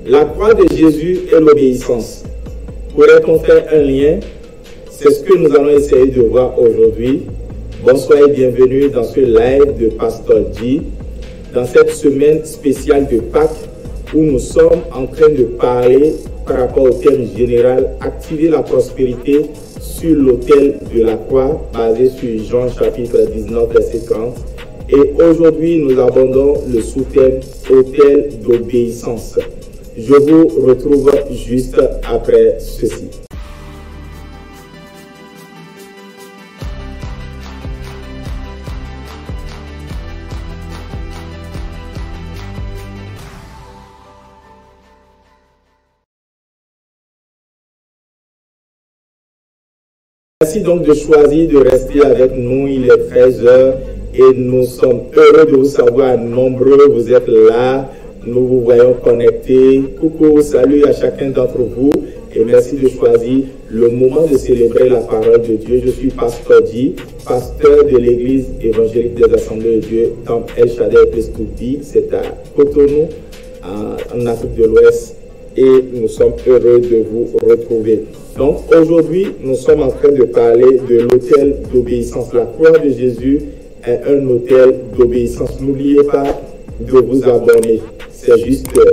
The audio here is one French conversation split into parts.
La croix de Jésus est l'obéissance. Pourrait-on faire un lien? C'est ce que nous allons essayer de voir aujourd'hui. Bonsoir et bienvenue dans ce live de Pasteur G. Dans cette semaine spéciale de Pâques où nous sommes en train de parler par rapport au thème général « Activer la prospérité sur l'autel de la croix » basé sur Jean chapitre 19 verset 30. Et aujourd'hui, nous abordons le sous-thème « Autel d'obéissance ». Je vous retrouve juste après ceci. Merci donc de choisir de rester avec nous. Il est 13h et nous sommes heureux de vous savoir nombreux. Vous êtes là. Nous vous voyons connectés. Coucou, salut à chacun d'entre vous et merci de choisir le moment de célébrer la parole de Dieu. Je suis Pasteur G, pasteur de l'église évangélique des Assemblées de Dieu, Temple El Shaddai Pestoudi. C'est à Cotonou, en Afrique de l'Ouest, et nous sommes heureux de vous retrouver. Donc aujourd'hui, nous sommes en train de parler de l'autel d'obéissance. La croix de Jésus est un autel d'obéissance. N'oubliez pas de vous abonner. C'est juste là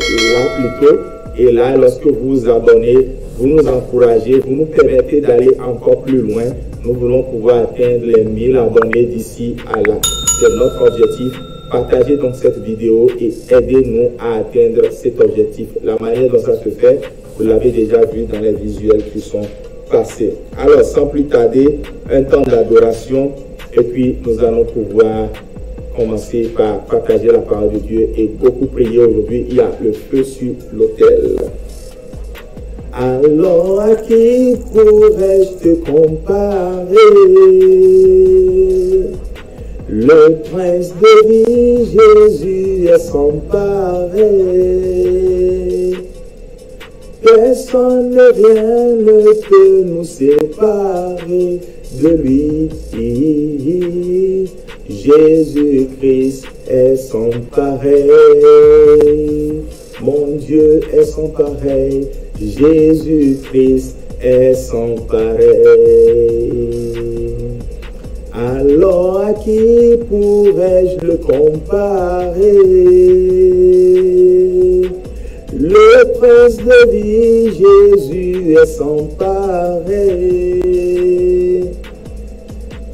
plutôt. Et là, lorsque vous vous abonnez, vous nous encouragez, vous nous permettez d'aller encore plus loin. Nous voulons pouvoir atteindre les 1000 abonnés d'ici à là. C'est notre objectif. Partagez donc cette vidéo et aidez-nous à atteindre cet objectif. La manière dont ça se fait, vous l'avez déjà vu dans les visuels qui sont passés. Alors, sans plus tarder, un temps d'adoration et puis nous allons pouvoir commencer par partager la parole de Dieu et beaucoup prier aujourd'hui. Il y a le feu sur l'autel. Alors à qui pourrais-je te comparer? Le prince de vie, Jésus est sans pareil. Personne ne vient ne peut nous séparer de lui. Jésus-Christ est sans pareil. Mon Dieu est sans pareil. Jésus-Christ est sans pareil. Alors à qui pourrais-je le comparer? Le prince de vie, Jésus est sans pareil.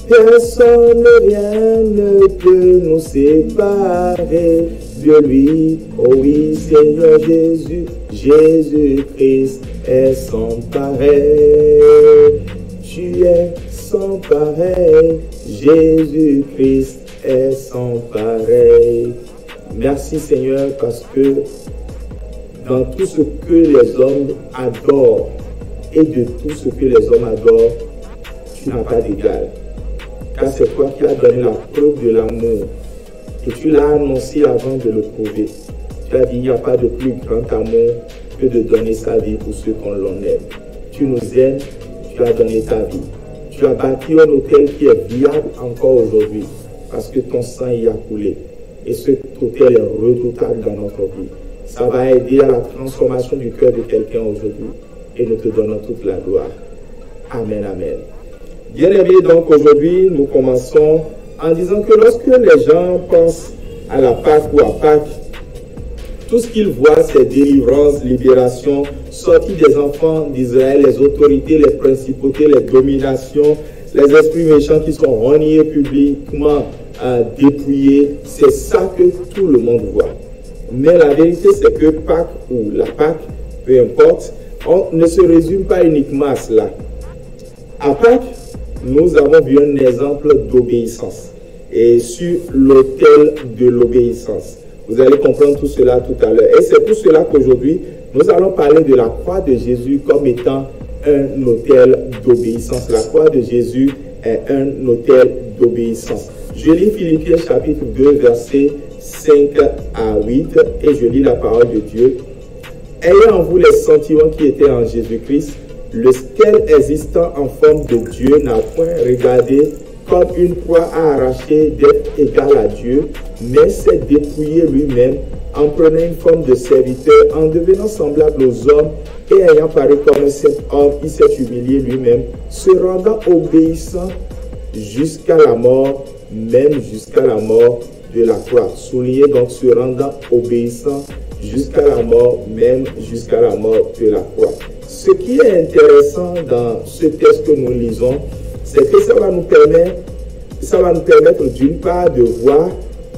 Personne rien ne peut nous séparer de lui. Oh oui, Seigneur Jésus, Jésus-Christ est sans pareil. Tu es sans pareil, Jésus-Christ est sans pareil. Merci Seigneur parce que dans tout ce que les hommes adorent et de tout ce que les hommes adorent, tu n'as pas d'égal. Car c'est toi qui as donné la preuve de l'amour et tu l'as annoncé avant de le prouver. Tu as dit, il n'y a pas de plus grand amour que de donner sa vie pour ceux qu'on l'honnête. Tu nous aimes, tu as donné ta vie. Tu as bâti un hôtel qui est viable encore aujourd'hui parce que ton sang y a coulé. Et cet hôtel est redoutable dans notre vie. Ça va aider à la transformation du cœur de quelqu'un aujourd'hui. Et nous te donnons toute la gloire. Amen, amen. Bien aimés, donc aujourd'hui, nous commençons en disant que lorsque les gens pensent à la Pâque ou à Pâques, tout ce qu'ils voient, c'est délivrance, libération, sortie des enfants d'Israël, les autorités, les principautés, les dominations, les esprits méchants qui sont reniés publiquement, dépouillés. C'est ça que tout le monde voit. Mais la vérité, c'est que Pâques ou la Pâque, peu importe, on ne se résume pas uniquement à cela. À Pâques, nous avons vu un exemple d'obéissance et sur l'autel de l'obéissance. Vous allez comprendre tout cela tout à l'heure. Et c'est pour cela qu'aujourd'hui, nous allons parler de la croix de Jésus comme étant un autel d'obéissance. La croix de Jésus est un autel d'obéissance. Je lis Philippiens chapitre 2, versets 5 à 8 et je lis la parole de Dieu. Ayant en vous les sentiments qui étaient en Jésus-Christ, lequel existant en forme de Dieu n'a point regardé comme une proie à arracher d'être égal à Dieu, mais s'est dépouillé lui-même, en prenant une forme de serviteur, en devenant semblable aux hommes et ayant paru comme un simple homme, il s'est humilié lui-même, se rendant obéissant jusqu'à la mort, même jusqu'à la mort de la croix. Soulignez donc se rendant obéissant jusqu'à la mort, même jusqu'à la mort de la croix. Ce qui est intéressant dans ce texte que nous lisons, c'est que ça va nous permettre d'une part de voir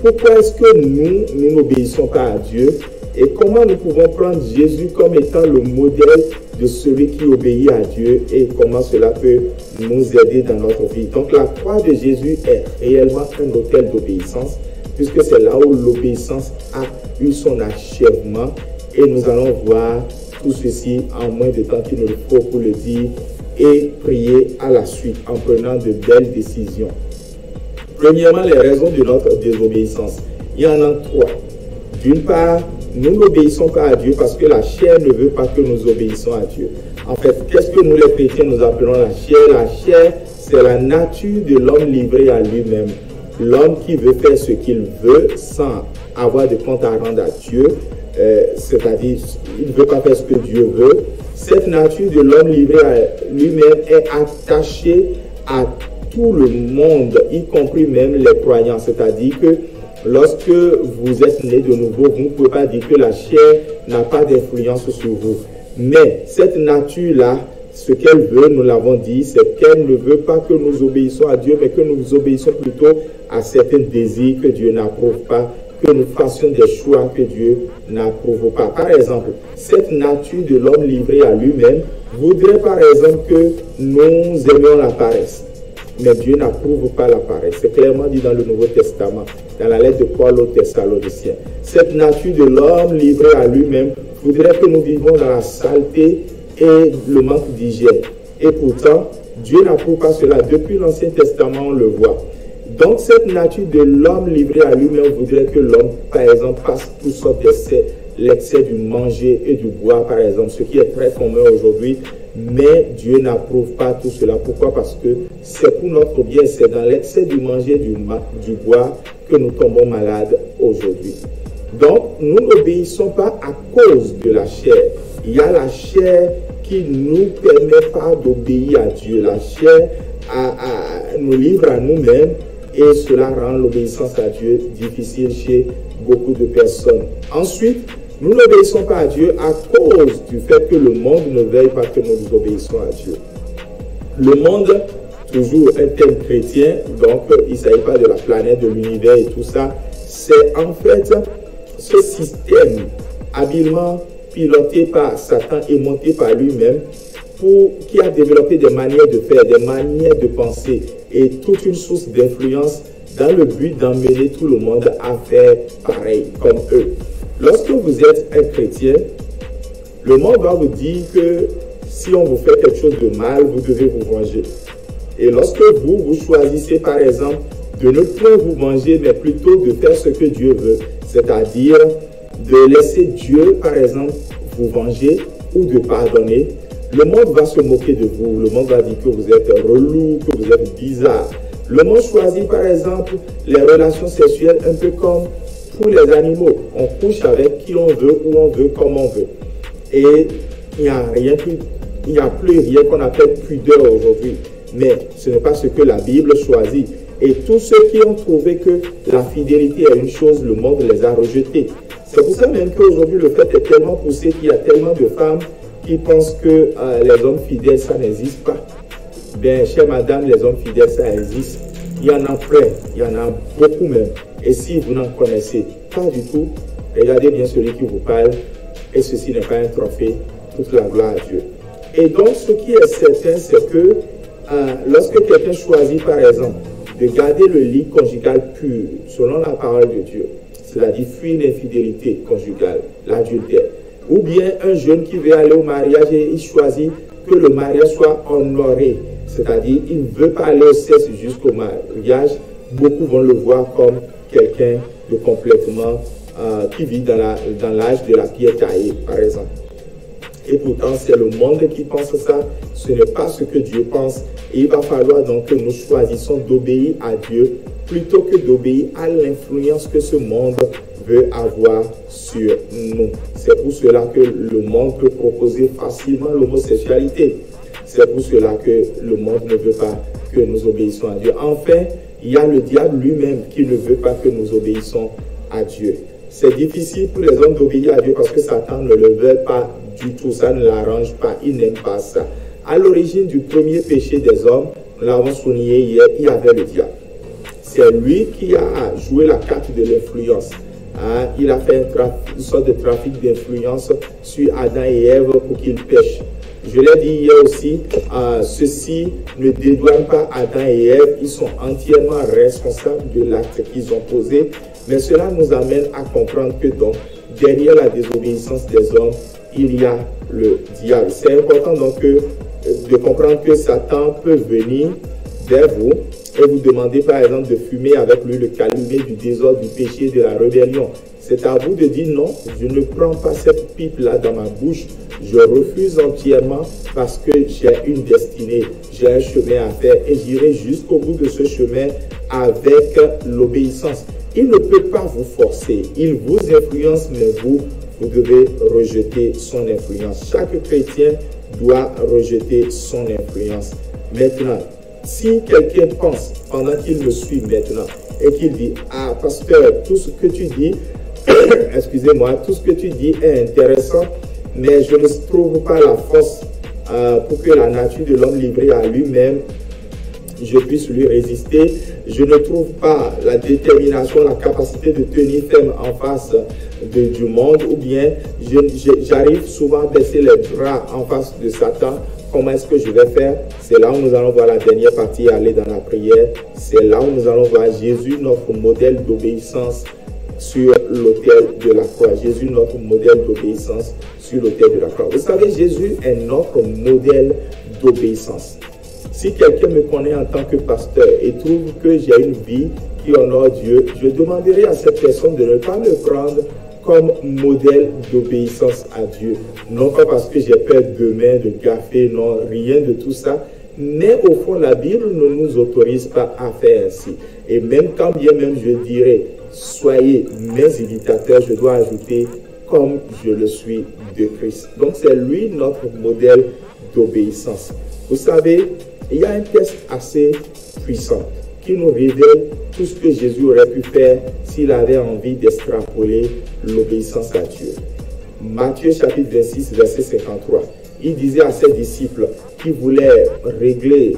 pourquoi est-ce que nous n'obéissons pas à Dieu et comment nous pouvons prendre Jésus comme étant le modèle de celui qui obéit à Dieu et comment cela peut nous aider dans notre vie. Donc la croix de Jésus est réellement un autel d'obéissance puisque c'est là où l'obéissance a eu son achèvement et nous allons voir tout ceci en moins de temps qu'il nous faut pour le dire et prier à la suite en prenant de belles décisions. Premièrement, les raisons de notre désobéissance. Il y en a trois. D'une part, nous n'obéissons pas à Dieu parce que la chair ne veut pas que nous obéissons à Dieu. En fait, qu'est-ce que nous les chrétiens nous appelons la chair? La chair, c'est la nature de l'homme livré à lui-même. L'homme qui veut faire ce qu'il veut sans avoir de compte à rendre à Dieu, c'est-à-dire il ne veut pas faire ce que Dieu veut. Cette nature de l'homme livré à lui-même est attachée à tout le monde, y compris même les croyants. C'est-à-dire que lorsque vous êtes né de nouveau, vous ne pouvez pas dire que la chair n'a pas d'influence sur vous. Mais cette nature-là, ce qu'elle veut, nous l'avons dit, c'est qu'elle ne veut pas que nous obéissons à Dieu, mais que nous obéissons plutôt à certains désirs que Dieu n'approuve pas, que nous fassions des choix que Dieu n'approuve pas. Par exemple, cette nature de l'homme livré à lui-même voudrait par exemple que nous aimions la paresse. Mais Dieu n'approuve pas la paresse. C'est clairement dit dans le Nouveau Testament, dans la lettre de Paul aux Thessaloniciens. Cette nature de l'homme livré à lui-même voudrait que nous vivions dans la saleté et le manque d'hygiène. Et pourtant, Dieu n'approuve pas cela. Depuis l'Ancien Testament, on le voit. Donc, cette nature de l'homme livré à lui-même voudrait que l'homme, par exemple, passe toutes sortes d'excès, l'excès du manger et du boire, par exemple, ce qui est très commun aujourd'hui. Mais Dieu n'approuve pas tout cela. Pourquoi? Parce que c'est pour notre bien. C'est dans l'excès du manger, du boire que nous tombons malades aujourd'hui. Donc, nous n'obéissons pas à cause de la chair. Il y a la chair qui ne nous permet pas d'obéir à Dieu. La chair nous livre à nous-mêmes et cela rend l'obéissance à Dieu difficile chez beaucoup de personnes. Ensuite, nous n'obéissons pas à Dieu à cause du fait que le monde ne veille pas que nous obéissons à Dieu. Le monde, toujours un thème chrétien, donc il ne s'agit pas de la planète, de l'univers et tout ça, c'est en fait ce système habilement piloté par Satan et monté par lui-même qui a développé des manières de faire, des manières de penser et toute une source d'influence dans le but d'emmener tout le monde à faire pareil comme eux. Lorsque vous êtes un chrétien, le monde va vous dire que si on vous fait quelque chose de mal, vous devez vous venger. Et lorsque vous choisissez par exemple de ne point vous venger, mais plutôt de faire ce que Dieu veut, c'est-à-dire de laisser Dieu par exemple vous venger ou de pardonner, le monde va se moquer de vous. Le monde va dire que vous êtes relou, que vous êtes bizarre. Le monde choisit par exemple les relations sexuelles un peu comme pour les animaux. On couche avec qui on veut, où on veut, comme on veut. Et il n'y a plus rien qu'on appelle pudeur aujourd'hui. Mais ce n'est pas ce que la Bible choisit. Et tous ceux qui ont trouvé que la fidélité est une chose, le monde les a rejetés. C'est pour ça même qu'aujourd'hui le fait est tellement poussé qu'il y a tellement de femmes qui pensent que les hommes fidèles, ça n'existe pas. Bien, chère madame, les hommes fidèles, ça existe. Il y en a plein, il y en a beaucoup même. Et si vous n'en connaissez pas du tout, regardez bien celui qui vous parle. Et ceci n'est pas un trophée, toute la gloire à Dieu. Et donc, ce qui est certain, c'est que lorsque quelqu'un choisit, par exemple, de garder le lit conjugal pur, selon la parole de Dieu, c'est-à-dire fuir l'infidélité conjugale, l'adultère, ou bien un jeune qui veut aller au mariage et il choisit que le mariage soit honoré, c'est-à-dire il ne veut pas aller au sexe jusqu'au mariage, beaucoup vont le voir comme quelqu'un de complètement qui vit dans l'âge de la pierre taillée, par exemple. Et pourtant, c'est le monde qui pense ça, ce n'est pas ce que Dieu pense. Et il va falloir donc que nous choisissons d'obéir à Dieu plutôt que d'obéir à l'influence que ce monde veut avoir sur nous. C'est pour cela que le monde peut proposer facilement l'homosexualité. C'est pour cela que le monde ne veut pas que nous obéissions à Dieu. Enfin, il y a le diable lui-même qui ne veut pas que nous obéissons à Dieu. C'est difficile pour les hommes d'obéir à Dieu parce que Satan ne le veut pas du tout. Ça ne l'arrange pas. Il n'aime pas ça. À l'origine du premier péché des hommes, nous l'avons souligné hier, il y avait le diable. C'est lui qui a joué la carte de l'influence. Il a fait une sorte de trafic d'influence sur Adam et Ève pour qu'ils pêchent. Je l'ai dit hier aussi, ceci ne dédouane pas Adam et Ève, ils sont entièrement responsables de l'acte qu'ils ont posé, mais cela nous amène à comprendre que donc, derrière la désobéissance des hommes, il y a le diable. C'est important donc de comprendre que Satan peut venir vers vous et vous demander par exemple de fumer avec lui le calumet du désordre, du péché, de la rébellion. C'est à vous de dire non, je ne prends pas cette pipe-là dans ma bouche, je refuse entièrement parce que j'ai une destinée, j'ai un chemin à faire et j'irai jusqu'au bout de ce chemin avec l'obéissance. Il ne peut pas vous forcer, il vous influence, mais vous devez rejeter son influence. Chaque chrétien doit rejeter son influence. Maintenant, si quelqu'un pense pendant qu'il me suit maintenant et qu'il dit « Ah, pasteur, tout ce que tu dis, excusez-moi, tout ce que tu dis est intéressant, mais je ne trouve pas la force pour que la nature de l'homme livrée à lui-même, je puisse lui résister. Je ne trouve pas la détermination, la capacité de tenir ferme en face du monde, ou bien j'arrive souvent à baisser les bras en face de Satan. Comment est-ce que je vais faire? C'est là où nous allons voir la dernière partie, aller dans la prière. C'est là où nous allons voir Jésus, notre modèle d'obéissance sur l'autel de la croix. Jésus, notre modèle d'obéissance sur l'autel de la croix. Vous savez, Jésus est notre modèle d'obéissance. Si quelqu'un me connaît en tant que pasteur et trouve que j'ai une vie qui honore Dieu, je demanderai à cette personne de ne pas me prendre comme modèle d'obéissance à Dieu. Non pas parce que j'ai peur demain de gaffer, non, rien de tout ça. Mais au fond, la Bible ne nous autorise pas à faire ainsi. Et même quand bien même je dirais, soyez mes imitateurs, je dois ajouter, comme je le suis de Christ. Donc c'est lui notre modèle d'obéissance. Vous savez, il y a un texte assez puissant qui nous révèle tout ce que Jésus aurait pu faire s'il avait envie d'extrapoler l'obéissance à Dieu. Matthieu chapitre 26, verset 53. Il disait à ses disciples qui voulaient régler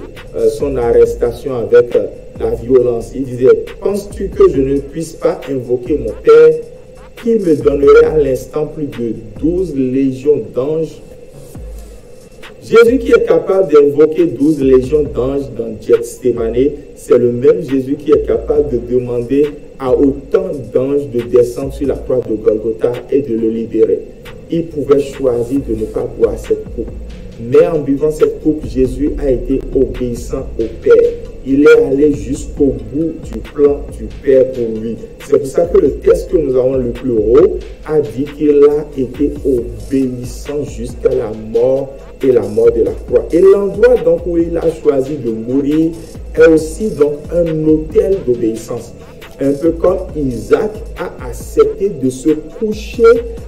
son arrestation avec la violence. Il disait, penses-tu que je ne puisse pas invoquer mon Père qui me donnerait à l'instant plus de 12 légions d'anges? Jésus qui est capable d'invoquer 12 légions d'anges dans Gethsémane, c'est le même Jésus qui est capable de demander à autant d'anges de descendre sur la croix de Golgotha et de le libérer. Il pouvait choisir de ne pas boire cette coupe. Mais en buvant cette coupe, Jésus a été obéissant au Père. Il est allé jusqu'au bout du plan du Père pour lui. C'est pour ça que le texte que nous avons le plus haut a dit qu'il a été obéissant jusqu'à la mort et la mort de la croix. Et l'endroit donc où il a choisi de mourir est aussi donc un autel d'obéissance. Un peu comme Isaac a accepté de se coucher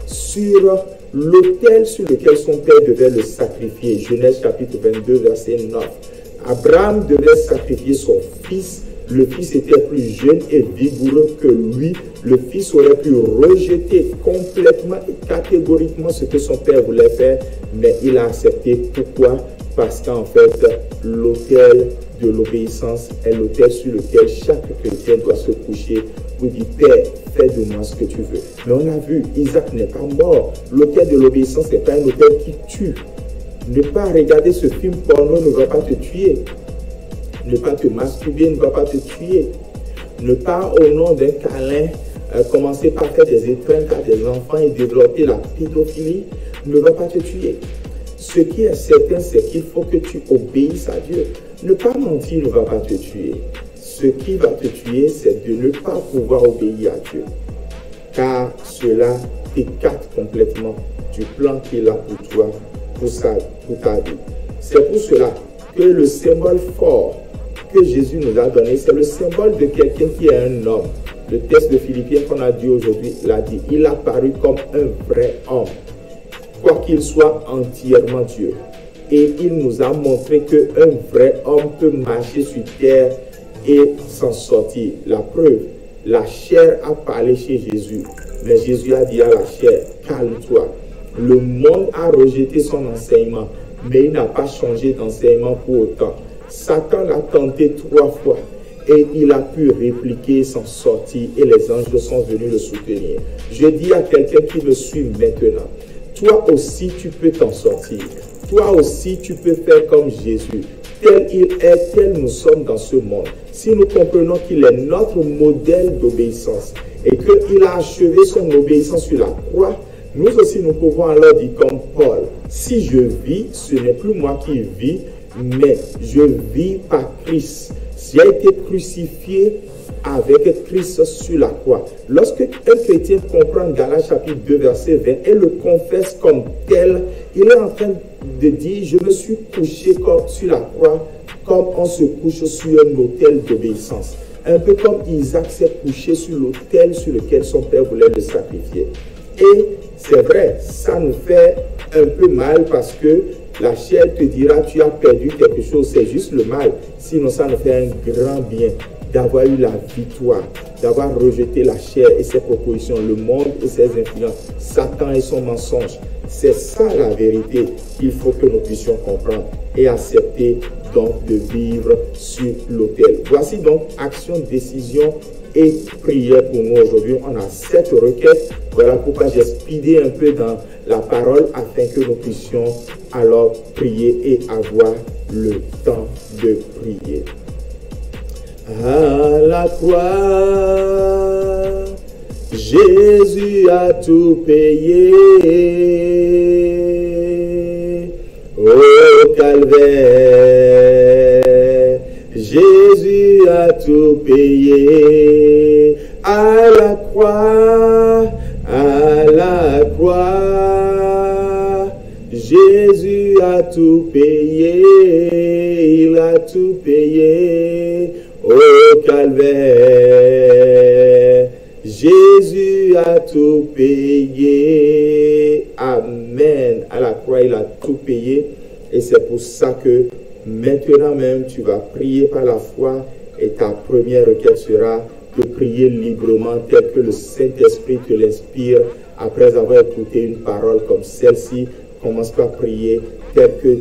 sur l'autel sur lequel son père devait le sacrifier. Genèse chapitre 22, verset 9. Abraham devait sacrifier son fils. Le fils était plus jeune et vigoureux que lui. Le fils aurait pu rejeter complètement et catégoriquement ce que son père voulait faire, mais il a accepté. Pourquoi? Parce qu'en fait, l'autel de l'obéissance est l'autel sur lequel chaque chrétien doit se coucher pour dire, Père, fais de moi ce que tu veux. Mais on a vu, Isaac n'est pas mort. L'autel de l'obéissance n'est pas un autel qui tue. Ne pas regarder ce film porno ne va pas te tuer. Ne pas te masturber ne va pas te tuer. Ne pas, au nom d'un câlin, commencer par faire des étreintes à des enfants et développer la pédophilie ne va pas te tuer. Ce qui est certain, c'est qu'il faut que tu obéisses à Dieu. Ne pas mentir ne va pas te tuer. Ce qui va te tuer, c'est de ne pas pouvoir obéir à Dieu. Car cela t'écarte complètement du plan qu'il a pour toi, pour ta vie. C'est pour cela que le symbole fort que Jésus nous a donné, c'est le symbole de quelqu'un qui est un homme. Le texte de Philippiens qu'on a dit aujourd'hui l'a dit. Il a paru comme un vrai homme, quoiqu'il soit entièrement Dieu. Et il nous a montré qu'un vrai homme peut marcher sur terre et s'en sortir. La preuve, la chair a parlé chez Jésus. Mais Jésus a dit à la chair, calme-toi. Le monde a rejeté son enseignement, mais il n'a pas changé d'enseignement pour autant. Satan l'a tenté 3 fois et il a pu répliquer, s'en sortir et les anges sont venus le soutenir. Je dis à quelqu'un qui me suit maintenant, toi aussi tu peux t'en sortir. Toi aussi tu peux faire comme Jésus. Tel il est, tel nous sommes dans ce monde. Si nous comprenons qu'il est notre modèle d'obéissance et qu'il a achevé son obéissance sur la croix, nous aussi nous pouvons alors dire comme Paul, si je vis, ce n'est plus moi qui vis, mais je vis par Christ. J'ai été crucifié avec Christ sur la croix. Lorsque un chrétien comprend Galates chapitre 2 verset 20 et le confesse comme tel, il est en train de dire, je me suis couché sur la croix comme on se couche sur un autel d'obéissance. Un peu comme Isaac s'est couché sur l'autel sur lequel son père voulait le sacrifier. Et c'est vrai, ça nous fait un peu mal parce que la chair te dira, tu as perdu quelque chose, c'est juste le mal. Sinon, ça nous fait un grand bien d'avoir eu la victoire, d'avoir rejeté la chair et ses propositions, le monde et ses influences, Satan et son mensonge. C'est ça la vérité qu'il faut que nous puissions comprendre et accepter donc de vivre sur l'autel. Voici donc action, décision et prière pour nous aujourd'hui. On a 7 requêtes. Voilà pourquoi j'ai speedé un peu dans la parole afin que nous puissions alors prier et avoir le temps de prier. À la croix, Jésus a tout payé. Au calvaire, Jésus a tout payé. À la croix, Jésus a tout payé. Il a tout payé. Au calvaire, Jésus a tout payé. Amen. À la croix, il a tout payé. Et c'est pour ça que maintenant même, tu vas prier par la foi. Et ta première requête sera de prier librement tel que le Saint-Esprit te l'inspire. Après avoir écouté une parole comme celle-ci, commence par prier tel que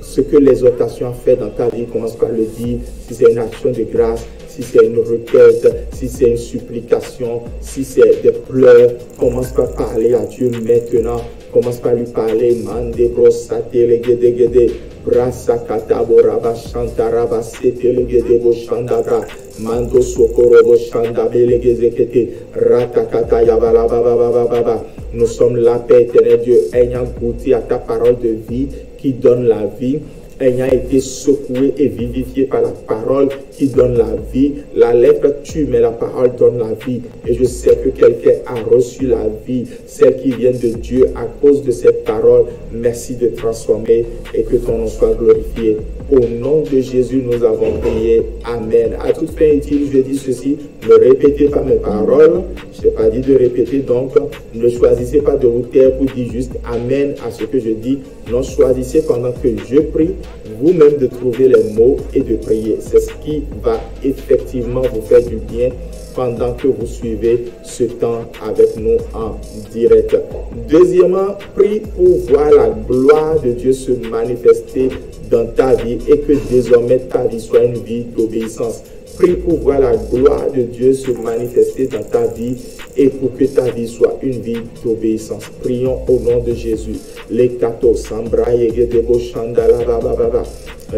ce que l'exhortation a fait dans ta vie, commence par le dire. Si c'est une action de grâce, si c'est une requête, si c'est une supplication, si c'est des pleurs, commence par parler à Dieu maintenant. Commence par lui parler. Mande brosate legede gede. Brasa katabo raba shanta raba sete legede bo shandabra. Mando sokoro bo shanda belegeze kete. Ratakata yabala baba baba baba. Nous sommes là, Père éternel Dieu, ayant goûté à ta parole de vie qui donne la vie, ayant été secoué et vivifié par la parole qui donne la vie. La lettre tue, mais la parole donne la vie. Et je sais que quelqu'un a reçu la vie, celle qui vient de Dieu à cause de cette parole. Merci de transformer et que ton nom soit glorifié. Au nom de Jésus, nous avons prié. Amen. À toute fin utile, je dis ceci, ne répétez pas mes paroles. Je n'ai pas dit de répéter, donc ne choisissez pas de vous taire pour dire juste Amen à ce que je dis. Non, choisissez pendant que je prie, vous-même de trouver les mots et de prier. C'est ce qui va effectivement vous faire du bien pendant que vous suivez ce temps avec nous en direct. Deuxièmement, prie pour voir la gloire de Dieu se manifester dans ta vie et que désormais ta vie soit une vie d'obéissance. Prie pour voir la gloire de Dieu se manifester dans ta vie et pour que ta vie soit une vie d'obéissance. Prions au nom de Jésus. Les kato sambra yegedebo shandala baba baba.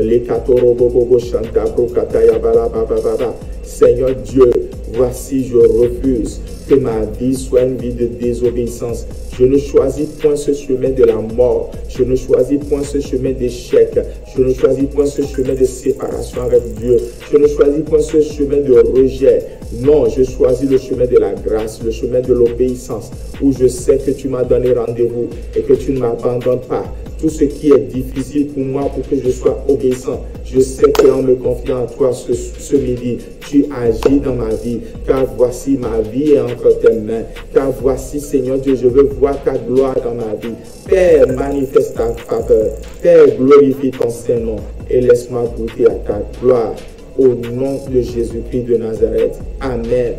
Les kato robobobo shanda brokata yabala baba baba. Seigneur Dieu, voici je refuse que ma vie soit une vie de désobéissance. Je ne choisis point ce chemin de la mort. Je ne choisis point ce chemin d'échec. Je ne choisis point ce chemin de séparation avec Dieu. Je ne choisis point ce chemin de rejet. Non, je choisis le chemin de la grâce, le chemin de l'obéissance, où je sais que tu m'as donné rendez-vous et que tu ne m'abandonnes pas. tout ce qui est difficile pour moi pour que je sois obéissant. Je sais qu'en me confiant en toi ce midi, tu agis dans ma vie, car voici ma vie est entre tes mains, car voici, Seigneur Dieu, je veux voir ta gloire dans ma vie. Père, manifeste ta faveur. Père, glorifie ton Saint-Nom et laisse-moi goûter à ta gloire. Au nom de Jésus-Christ de Nazareth. Amen.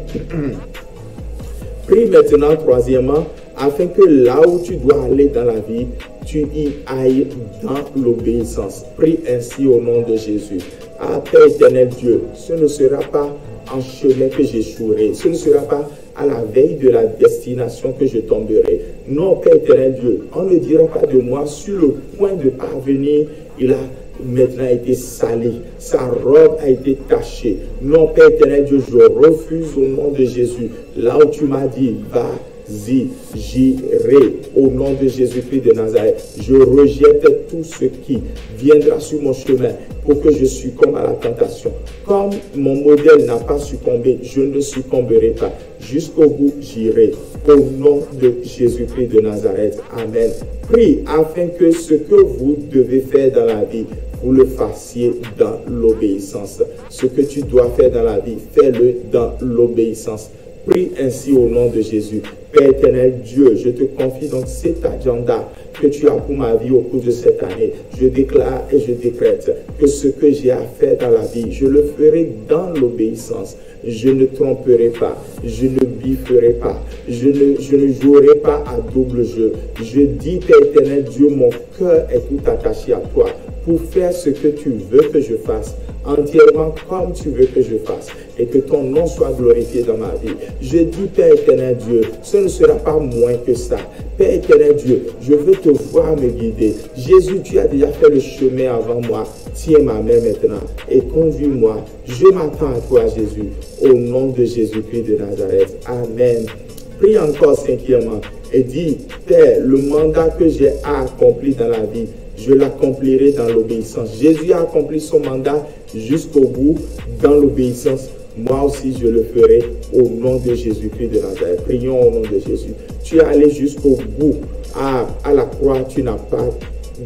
Prie maintenant, troisièmement, afin que là où tu dois aller dans la vie, tu y ailles dans l'obéissance. Prie ainsi au nom de Jésus. Ah, Père éternel Dieu, ce ne sera pas en chemin que j'échouerai. Ce ne sera pas à la veille de la destination que je tomberai. Non, Père éternel Dieu, on ne dira pas de moi sur le point de parvenir, il a maintenant été sali, sa robe a été tachée. Non, Père éternel Dieu, je refuse au nom de Jésus. Là où tu m'as dit, vas-y, j'irai au nom de Jésus-Christ de Nazareth. Je rejette tout ce qui viendra sur mon chemin pour que je succombe à la tentation. Comme mon modèle n'a pas succombé, je ne succomberai pas. Jusqu'au bout, j'irai. Au nom de Jésus-Christ de Nazareth. Amen. Prie afin que ce que vous devez faire dans la vie, vous le fassiez dans l'obéissance. Ce que tu dois faire dans la vie, fais-le dans l'obéissance. Prie ainsi au nom de Jésus. Père éternel Dieu, je te confie donc cet agenda que tu as pour ma vie au cours de cette année. Je déclare et je décrète que ce que j'ai à faire dans la vie, je le ferai dans l'obéissance. Je ne tromperai pas, je ne bifferai pas, je ne jouerai pas à double jeu. Je dis, Père éternel Dieu, mon cœur est tout attaché à toi pour faire ce que tu veux que je fasse, entièrement comme tu veux que je fasse, et que ton nom soit glorifié dans ma vie. Je dis, Père éternel Dieu, ce ne sera pas moins que ça. Père éternel Dieu, je veux te voir me guider. Jésus, tu as déjà fait le chemin avant moi. Tiens ma main maintenant et conduis-moi. Je m'attends à toi, Jésus, au nom de Jésus-Christ de Nazareth. Amen. Prie encore cinquièmement et dis, Père, le mandat que j'ai accompli dans la vie, je l'accomplirai dans l'obéissance. Jésus a accompli son mandat jusqu'au bout dans l'obéissance. Moi aussi, je le ferai au nom de Jésus-Christ de Nazareth. Prions au nom de Jésus. Tu es allé jusqu'au bout. À la croix, tu n'as pas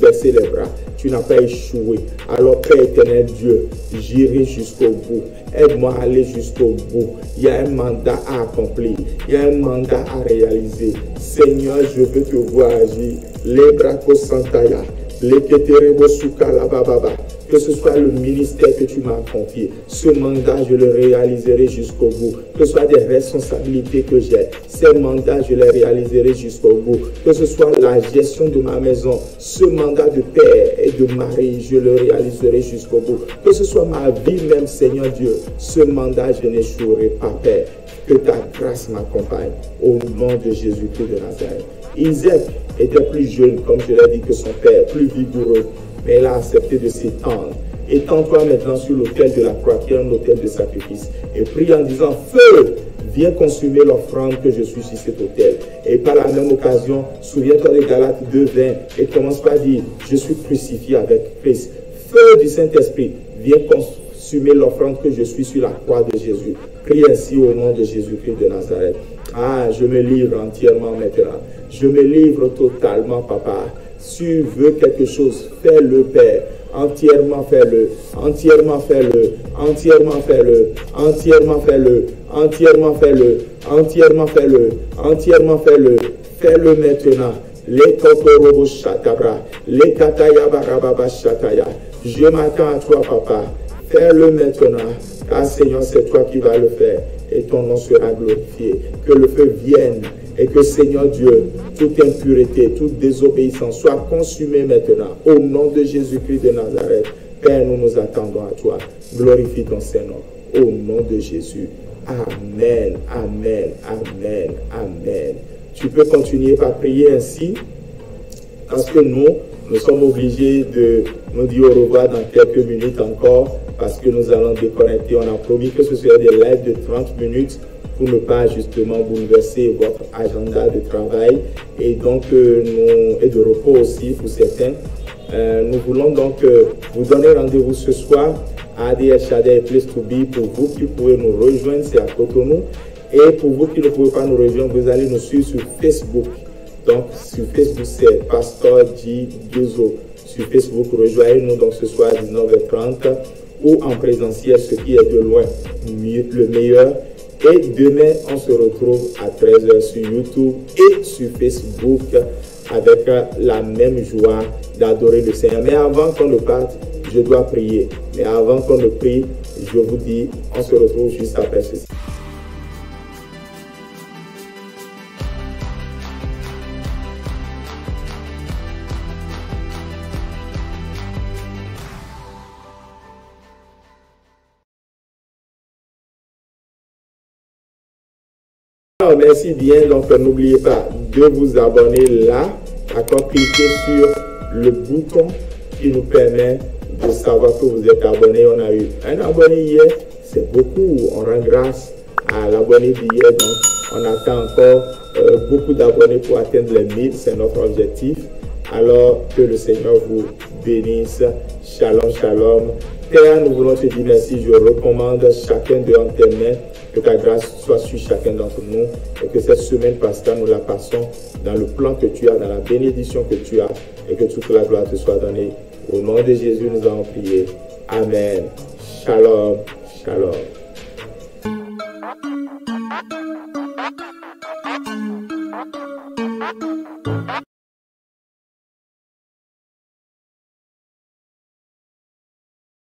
baissé les bras. Tu n'as pas échoué. Alors, Père éternel Dieu, j'irai jusqu'au bout. Aide-moi à aller jusqu'au bout. Il y a un mandat à accomplir. Il y a un mandat à réaliser. Seigneur, je veux te voir agir. Les bracos santaya. Les keterebo suka la bababa. Que ce soit le ministère que tu m'as confié, ce mandat, je le réaliserai jusqu'au bout. Que ce soit des responsabilités que j'ai, ces mandats, je les réaliserai jusqu'au bout. Que ce soit la gestion de ma maison, ce mandat de père et de mari, je le réaliserai jusqu'au bout. Que ce soit ma vie même, Seigneur Dieu, ce mandat, je n'échouerai pas, Père. Que ta grâce m'accompagne au nom de Jésus-Christ de Nazareth. Isaac était plus jeune, comme je l'ai dit, que son père, plus vigoureux. Mais elle a accepté de s'étendre. Étends-toi maintenant sur l'autel de la croix, qui est un autel de sacrifice. Et prie en disant, feu, viens consumer l'offrande que je suis sur cet autel. Et par la même occasion, souviens-toi de Galates 2:20 et commence par dire, je suis crucifié avec Christ. Feu du Saint-Esprit, viens consumer l'offrande que je suis sur la croix de Jésus. Prie ainsi au nom de Jésus-Christ de Nazareth. Ah, je me livre entièrement maintenant. Je me livre totalement, Papa. Si tu veux quelque chose, fais-le, Père. Entièrement fais-le. Entièrement fais-le. Entièrement fais-le. Entièrement fais-le. Entièrement fais-le. Entièrement fais-le. Entièrement fais-le. Fais-le maintenant. Les kokorobo shatabra. Les katayabarababa shataya. Je m'attends à toi, Papa. Fais-le maintenant. Car Seigneur, c'est toi qui vas le faire. Et ton nom sera glorifié. Que le feu vienne. Et que Seigneur Dieu, toute impureté, toute désobéissance soit consumée maintenant. Au nom de Jésus-Christ de Nazareth. Père, nous nous attendons à toi. Glorifie ton Saint-Nom. Au nom de Jésus. Amen, amen, amen, amen. Tu peux continuer par prier ainsi. Parce que nous sommes obligés de nous dire au revoir dans quelques minutes encore. Parce que nous allons déconnecter. On a promis que ce serait des lives de 30 minutes. Pour ne pas justement bouleverser votre agenda de travail et donc et de repos aussi pour certains. Nous voulons donc vous donner rendez-vous ce soir à ADS Shaddai Place to Be. Pour vous qui pouvez nous rejoindre, c'est à Cotonou. Et pour vous qui ne pouvez pas nous rejoindre, vous allez nous suivre sur Facebook. Donc, sur Facebook, c'est Pasteur G. Diozo. Sur Facebook, rejoignez-nous donc ce soir à 19h30 ou en présentiel, ce qui est de loin le meilleur. Et demain, on se retrouve à 13h sur YouTube et sur Facebook avec la même joie d'adorer le Seigneur. Mais avant qu'on ne parte, je dois prier. Mais avant qu'on ne prie, je vous dis, on se retrouve juste après ceci. Alors, merci bien. Donc, n'oubliez pas de vous abonner là. D'accord, cliquez sur le bouton qui nous permet de savoir que vous êtes abonné. On a eu un abonné hier, c'est beaucoup. On rend grâce à l'abonné d'hier. Donc, on attend encore beaucoup d'abonnés pour atteindre les 1000. C'est notre objectif. Alors, que le Seigneur vous bénisse. Shalom, shalom. Père, nous voulons te dire merci. Je recommande chacun de entre tes mains. Que ta grâce soit sur chacun d'entre nous et que cette semaine pascale, nous la passons dans le plan que tu as, dans la bénédiction que tu as et que toute la gloire te soit donnée. Au nom de Jésus, nous avons prié. Amen. Shalom. Shalom.